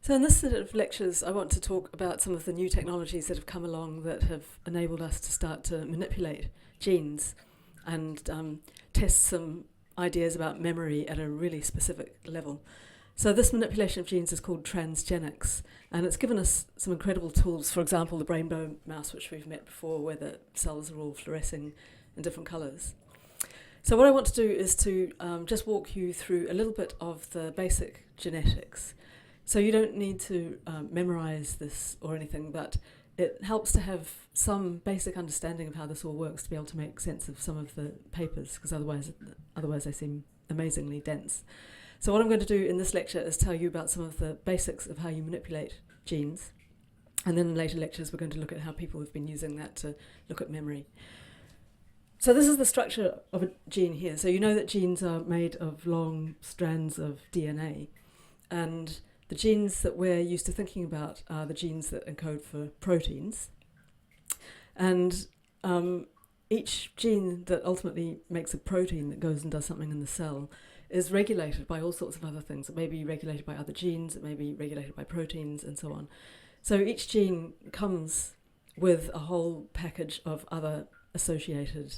So in this set of lectures, I want to talk about some of the new technologies that have come along that have enabled us to start to manipulate genes and test some ideas about memory at a really specific level. So this manipulation of genes is called transgenics, and it's given us some incredible tools. For example, the rainbow mouse, which we've met before, where the cells are all fluorescing in different colours. So what I want to do is to just walk you through a little bit of the basic genetics. So you don't need to memorize this or anything, but it helps to have some basic understanding of how this all works to be able to make sense of some of the papers, because otherwise they seem amazingly dense. So what I'm going to do in this lecture is tell you about some of the basics of how you manipulate genes, and then in later lectures we're going to look at how people have been using that to look at memory. So this is the structure of a gene here. So you know that genes are made of long strands of DNA, and the genes that we're used to thinking about are the genes that encode for proteins. And each gene that ultimately makes a protein that goes and does something in the cell is regulated by all sorts of other things. It may be regulated by other genes, it may be regulated by proteins, and so on. So each gene comes with a whole package of other associated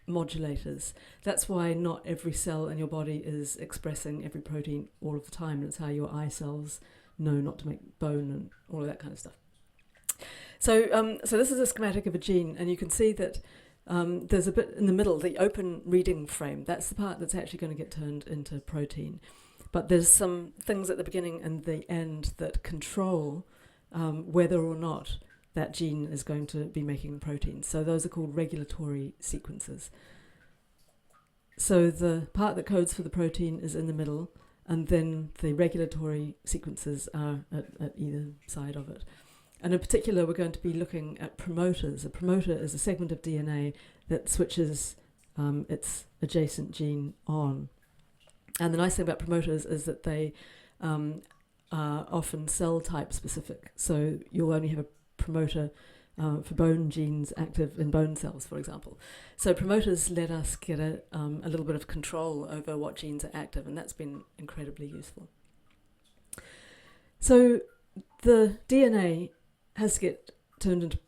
modulators. That's why not every cell in your body is expressing every protein all of the time. It's how your eye cells know not to make bone and all of that kind of stuff. So this is a schematic of a gene, and you can see that there's a bit in the middle, the open reading frame. That's the part that's actually going to get turned into protein. But there's some things at the beginning and the end that control whether or not that gene is going to be making proteins. So those are called regulatory sequences. So the part that codes for the protein is in the middle, and then the regulatory sequences are at either side of it. And in particular, we're going to be looking at promoters. A promoter is a segment of DNA that switches its adjacent gene on. And the nice thing about promoters is that they are often cell type specific. So you'll only have a promoter for bone genes active in bone cells, for example. So promoters let us get a little bit of control over what genes are active, and that's been incredibly useful. So the DNA has to get turned into,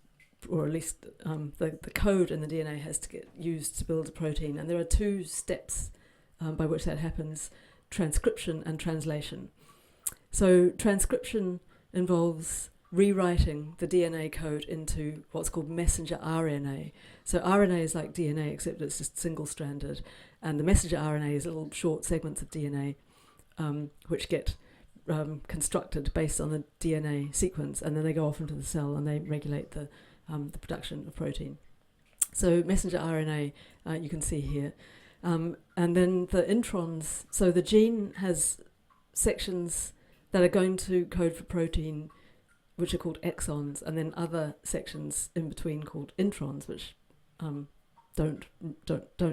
or at least the code in the DNA has to get used to build a protein, and there are two steps by which that happens: transcription and translation. So transcription involves rewriting the DNA code into what's called messenger RNA. So RNA is like DNA, except it's just single-stranded, and the messenger RNA is little short segments of DNA which get constructed based on the DNA sequence, and then they go off into the cell and they regulate the production of protein. So messenger RNA you can see here. And then the introns, so the gene has sections that are going to code for protein, which are called exons, and then other sections in between called introns, which don't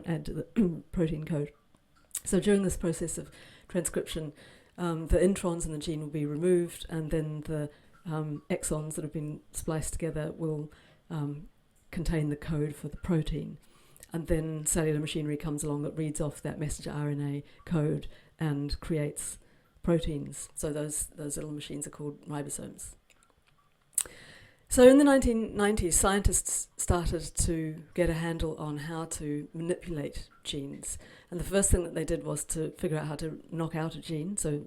add to the protein code. So during this process of transcription, the introns in the gene will be removed, and then the exons that have been spliced together will contain the code for the protein. And then cellular machinery comes along that reads off that messenger RNA code and creates proteins. So those little machines are called ribosomes. So in the 1990s, scientists started to get a handle on how to manipulate genes. And the first thing that they did was to figure out how to knock out a gene, so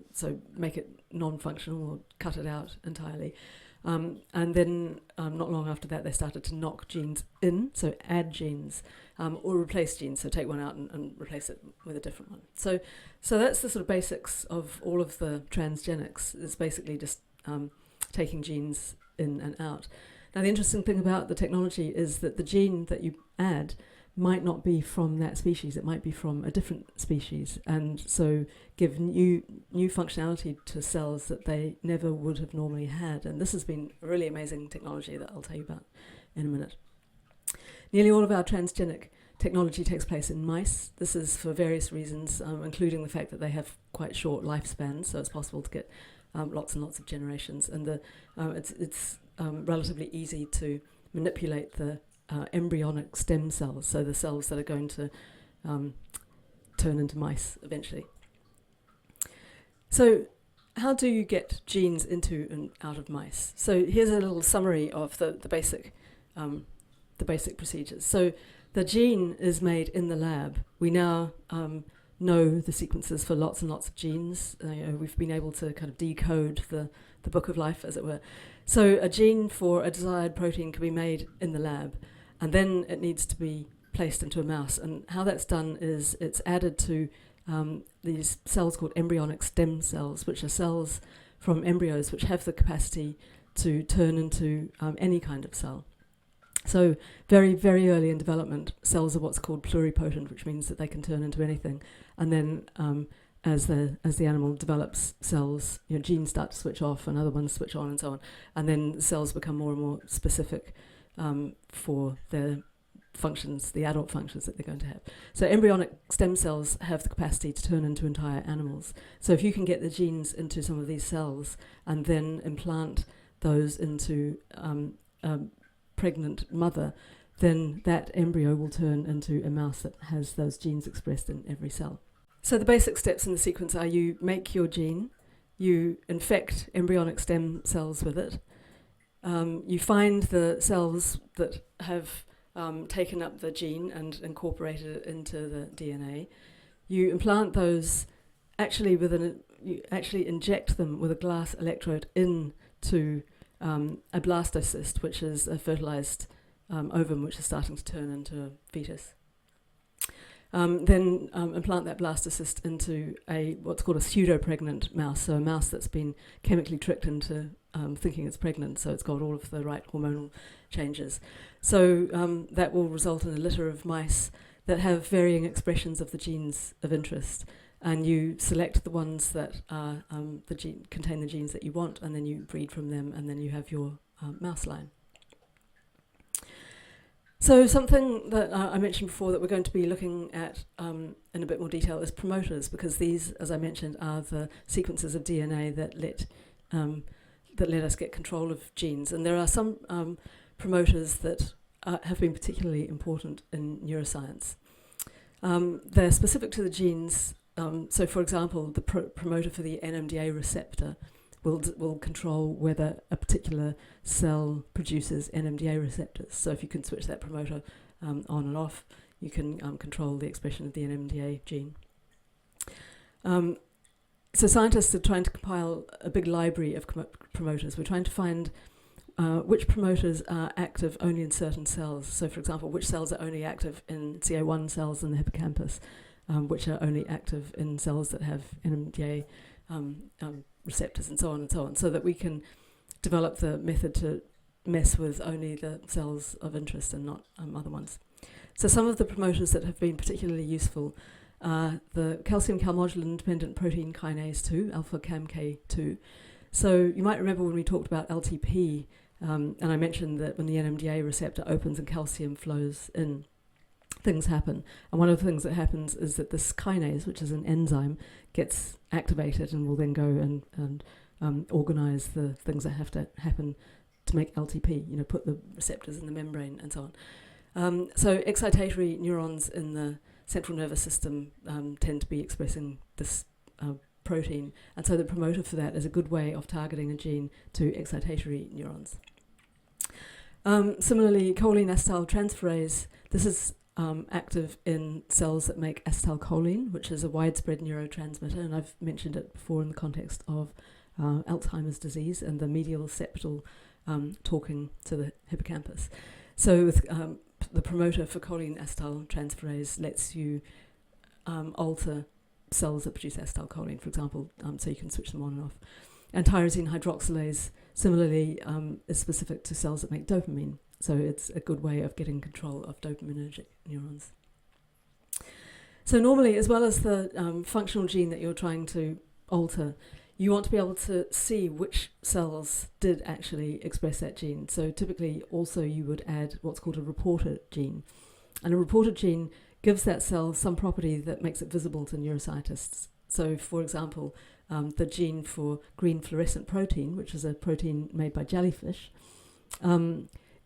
make it non-functional or cut it out entirely. And then not long after that, they started to knock genes in, so add genes, or replace genes, so take one out and replace it with a different one. So that's the sort of basics of all of the transgenics. It's basically just taking genes in and out. Now the interesting thing about the technology is that the gene that you add might not be from that species, it might be from a different species, and so give new functionality to cells that they never would have normally had. And this has been a really amazing technology that I'll tell you about in a minute. Nearly all of our transgenic technology takes place in mice. This is for various reasons, including the fact that they have quite short lifespans, so it's possible to get lots and lots of generations, and it's relatively easy to manipulate the embryonic stem cells, so the cells that are going to turn into mice eventually. So how do you get genes into and out of mice? So here's a little summary of the basic procedures. So the gene is made in the lab. We now know the sequences for lots and lots of genes. We've been able to kind of decode the book of life, as it were. So a gene for a desired protein can be made in the lab, and then it needs to be placed into a mouse. And how that's done is it's added to these cells called embryonic stem cells, which are cells from embryos which have the capacity to turn into any kind of cell. So very, very early in development, cells are what's called pluripotent, which means that they can turn into anything. And then as the animal develops cells, genes start to switch off and other ones switch on and so on. And then cells become more and more specific for their functions, the adult functions that they're going to have. So embryonic stem cells have the capacity to turn into entire animals. So if you can get the genes into some of these cells and then implant those into a pregnant mother, then that embryo will turn into a mouse that has those genes expressed in every cell. So the basic steps in the sequence are: you make your gene, you infect embryonic stem cells with it, you find the cells that have taken up the gene and incorporated it into the DNA. You implant those you actually inject them with a glass electrode into a blastocyst, which is a fertilized ovum which is starting to turn into a fetus. Then implant that blastocyst into what's called a pseudo-pregnant mouse, so a mouse that's been chemically tricked into thinking it's pregnant, so it's got all of the right hormonal changes. So that will result in a litter of mice that have varying expressions of the genes of interest, and you select the ones that are contain the genes that you want, and then you breed from them, and then you have your mouse line. So something that I mentioned before that we're going to be looking at in a bit more detail is promoters, because these, as I mentioned, are the sequences of DNA that let us get control of genes. And there are some promoters that have been particularly important in neuroscience. They're specific to the genes. So, for example, the promoter for the NMDA receptor will control whether a particular cell produces NMDA receptors. So if you can switch that promoter on and off, you can control the expression of the NMDA gene. So scientists are trying to compile a big library of promoters. We're trying to find which promoters are active only in certain cells. So, for example, which cells are only active in CA1 cells in the hippocampus, which are only active in cells that have NMDA receptors, and so on, so that we can develop the method to mess with only the cells of interest and not other ones. So some of the promoters that have been particularly useful are the calcium calmodulin dependent protein kinase 2, alpha CAMK2. So you might remember when we talked about LTP, and I mentioned that when the NMDA receptor opens and calcium flows in, things happen. And one of the things that happens is that this kinase, which is an enzyme, gets activated and will then go and organize the things that have to happen to make LTP, put the receptors in the membrane and so on. So excitatory neurons in the central nervous system tend to be expressing this protein, and so the promoter for that is a good way of targeting a gene to excitatory neurons. Similarly, choline acetyltransferase, this is active in cells that make acetylcholine, which is a widespread neurotransmitter, and I've mentioned it before in the context of Alzheimer's disease and the medial septal talking to the hippocampus. So with, the promoter for choline acetyltransferase lets you alter cells that produce acetylcholine, for example, so you can switch them on and off. And tyrosine hydroxylase, similarly, is specific to cells that make dopamine. So it's a good way of getting control of dopaminergic neurons. So normally, as well as the functional gene that you're trying to alter, you want to be able to see which cells did actually express that gene. So typically also you would add what's called a reporter gene. And a reporter gene gives that cell some property that makes it visible to neuroscientists. So for example, the gene for green fluorescent protein, which is a protein made by jellyfish,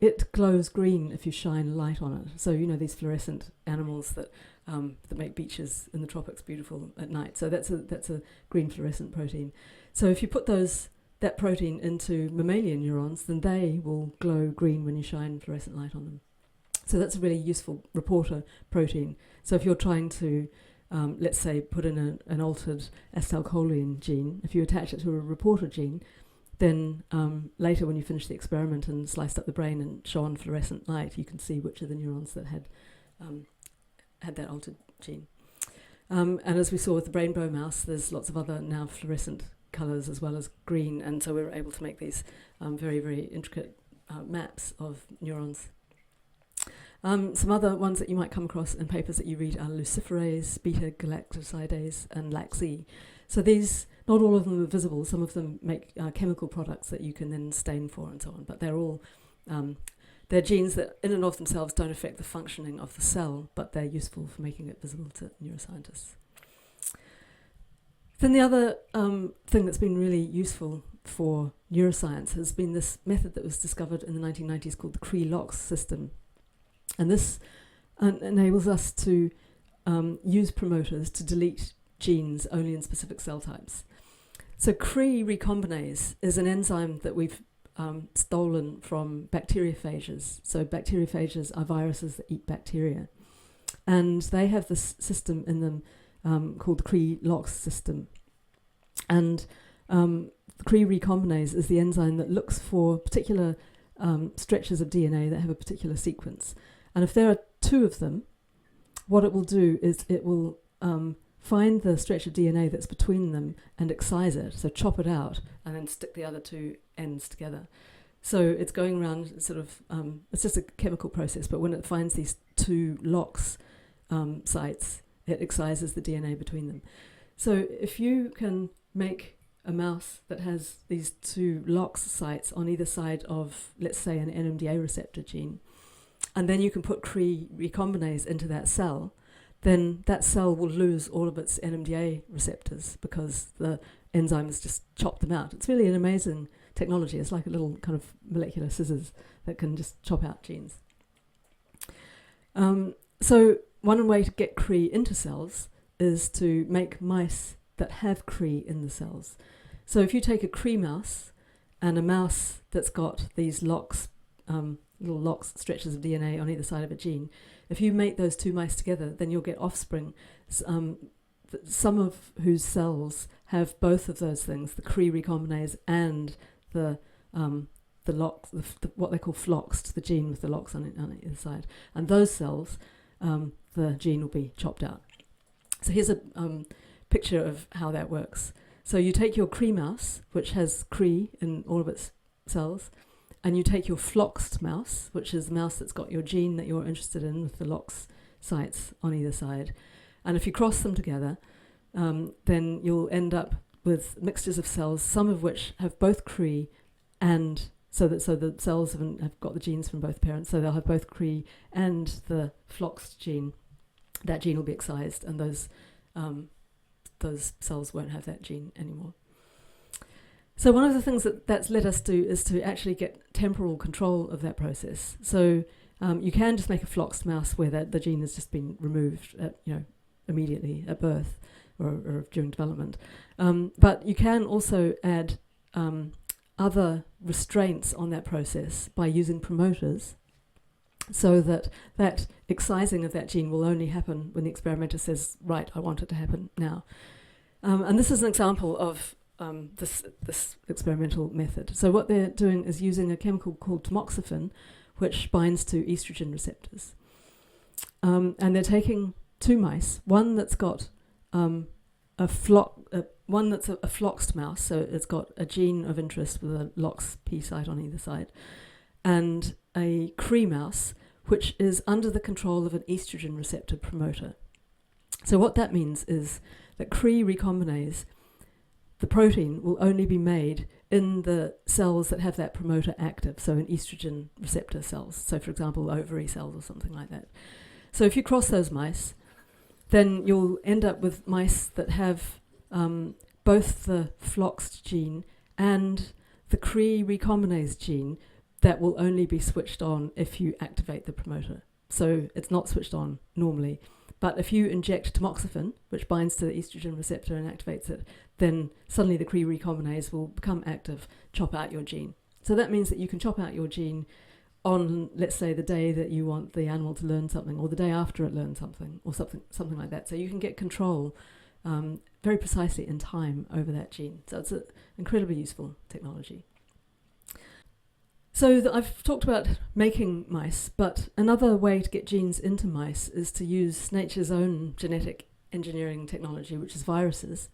it glows green if you shine light on it. So these fluorescent animals that make beaches in the tropics beautiful at night. So that's a green fluorescent protein. So if you put that protein into mammalian neurons, then they will glow green when you shine fluorescent light on them. So that's a really useful reporter protein. So if you're trying to, let's say, put in an altered acetylcholine gene, if you attach it to a reporter gene, then later when you finish the experiment and sliced up the brain and shone fluorescent light, you can see which of the neurons that had that altered gene. And as we saw with the rainbow mouse, there's lots of other now fluorescent colours as well as green, and so we were able to make these very, very intricate maps of neurons. Some other ones that you might come across in papers that you read are luciferase, beta-galactosidase, and LAC-Z. So these, not all of them are visible. Some of them make chemical products that you can then stain for and so on, but they're all they're genes that in and of themselves don't affect the functioning of the cell, but they're useful for making it visible to neuroscientists. Then the other thing that's been really useful for neuroscience has been this method that was discovered in the 1990s called the Cree-Lox system. And this enables us to use promoters to delete genes only in specific cell types. So Cree recombinase is an enzyme that we've stolen from bacteriophages. So bacteriophages are viruses that eat bacteria. And they have this system in them called the Cree-Lox system. And the Cree recombinase is the enzyme that looks for particular stretches of DNA that have a particular sequence. And if there are two of them, what it will do is it will find the stretch of DNA that's between them and excise it, so chop it out, and then stick the other two ends together. So it's going around sort of, it's just a chemical process, but when it finds these two LOX sites, it excises the DNA between them. So if you can make a mouse that has these two LOX sites on either side of, let's say, an NMDA receptor gene, and then you can put Cree recombinase into that cell, then that cell will lose all of its NMDA receptors because the enzyme has just chopped them out. It's really an amazing technology. It's like a little kind of molecular scissors that can just chop out genes. So one way to get Cree into cells is to make mice that have Cree in the cells. So if you take a Cree mouse and a mouse that's got these LOX, little LOX stretches of DNA on either side of a gene, if you mate those two mice together, then you'll get offspring, some of whose cells have both of those things, the Cree recombinase and the LOX, what they call floxed, the gene with the LOX on either side. And those cells, the gene will be chopped out. So here's a picture of how that works. So you take your Cree mouse, which has Cree in all of its cells, and you take your floxed mouse, which is the mouse that's got your gene that you're interested in with the LOX sites on either side. And if you cross them together, then you'll end up with mixtures of cells, some of which have both Cree, and so the cells have got the genes from both parents, so they'll have both Cree and the floxed gene. That gene will be excised, and those cells won't have that gene anymore. So one of the things that's let us do is to actually get temporal control of that process. So you can just make a floxed mouse where the gene has just been removed immediately at birth or during development. But you can also add other restraints on that process by using promoters, so that excising of that gene will only happen when the experimenter says, right, I want it to happen now. And this is an example of this experimental method. So what they're doing is using a chemical called tamoxifen, which binds to estrogen receptors. And they're taking two mice, one that's got one that's a floxed mouse, so it's got a gene of interest with a LOX P site on either side, and a Cree mouse, which is under the control of an estrogen receptor promoter. So what that means is that Cree recombinase, the protein, will only be made in the cells that have that promoter active, so in estrogen receptor cells, so for example ovary cells or something like that. So if you cross those mice, then you'll end up with mice that have both the floxed gene and the Cree recombinase gene that will only be switched on if you activate the promoter. So it's not switched on normally, But if you inject tamoxifen, which binds to the estrogen receptor and activates it, then suddenly the Cre recombinase will become active, chop out your gene. So that means that you can chop out your gene on, let's say, the day that you want the animal to learn something, or the day after it learns something, or something like that. So you can get control very precisely in time over that gene. So it's an incredibly useful technology. So I've talked about making mice, but another way to get genes into mice is to use nature's own genetic engineering technology, which is viruses.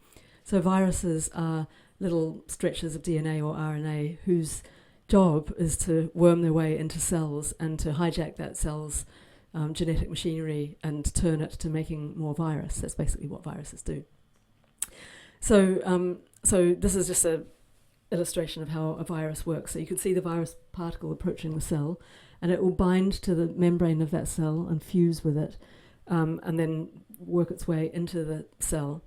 So viruses are little stretches of DNA or RNA whose job is to worm their way into cells and to hijack that cell's genetic machinery and turn it to making more virus. That's basically what viruses do. So this is just an illustration of how a virus works. So you can see the virus particle approaching the cell, and it will bind to the membrane of that cell and fuse with it, and then work its way into the cell,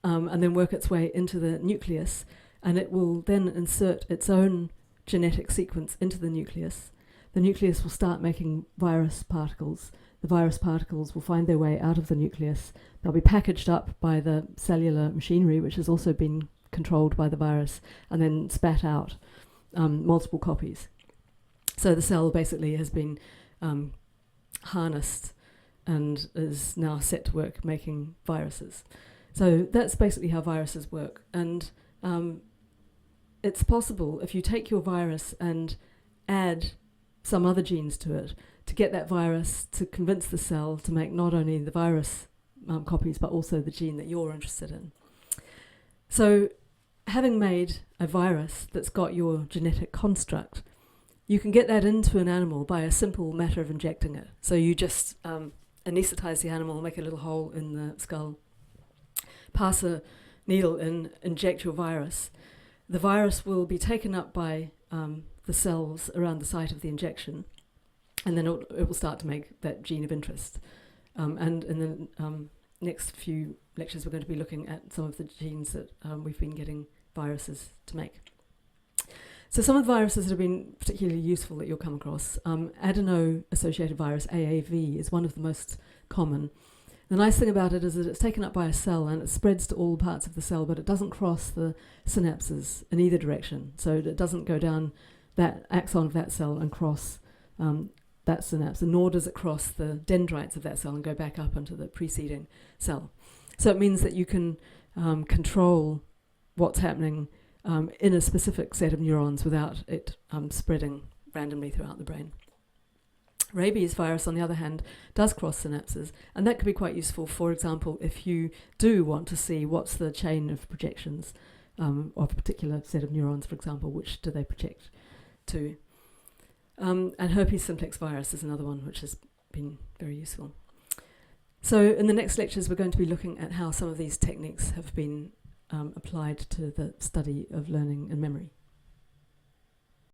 and then work its way into the nucleus, and it will then insert its own genetic sequence into the nucleus. The nucleus will start making virus particles. The virus particles will find their way out of the nucleus. They'll be packaged up by the cellular machinery, which has also been controlled by the virus, and then spat out multiple copies. So the cell basically has been harnessed and is now set to work making viruses. So that's basically how viruses work. And it's possible, if you take your virus and add some other genes to it, to get that virus to convince the cell to make not only the virus copies, but also the gene that you're interested in. So having made a virus that's got your genetic construct, you can get that into an animal by a simple matter of injecting it. So you just anesthetize the animal, make a little hole in the skull, pass a needle in, inject your virus. The virus will be taken up by the cells around the site of the injection, and then it will start to make that gene of interest. And in the next few lectures, we're going to be looking at some of the genes that we've been getting viruses to make. So some of the viruses that have been particularly useful that you'll come across, adeno-associated virus, AAV, is one of the most common. The nice thing about it is that it's taken up by a cell and it spreads to all parts of the cell, but it doesn't cross the synapses in either direction. So it doesn't go down that axon of that cell and cross that synapse, and nor does it cross the dendrites of that cell and go back up into the preceding cell. So it means that you can control what's happening in a specific set of neurons without it spreading randomly throughout the brain. Rabies virus, on the other hand, does cross synapses, and that could be quite useful. For example, if you do want to see what's the chain of projections of a particular set of neurons, for example, which do they project to. And herpes simplex virus is another one which has been very useful. So in the next lectures, we're going to be looking at how some of these techniques have been applied to the study of learning and memory.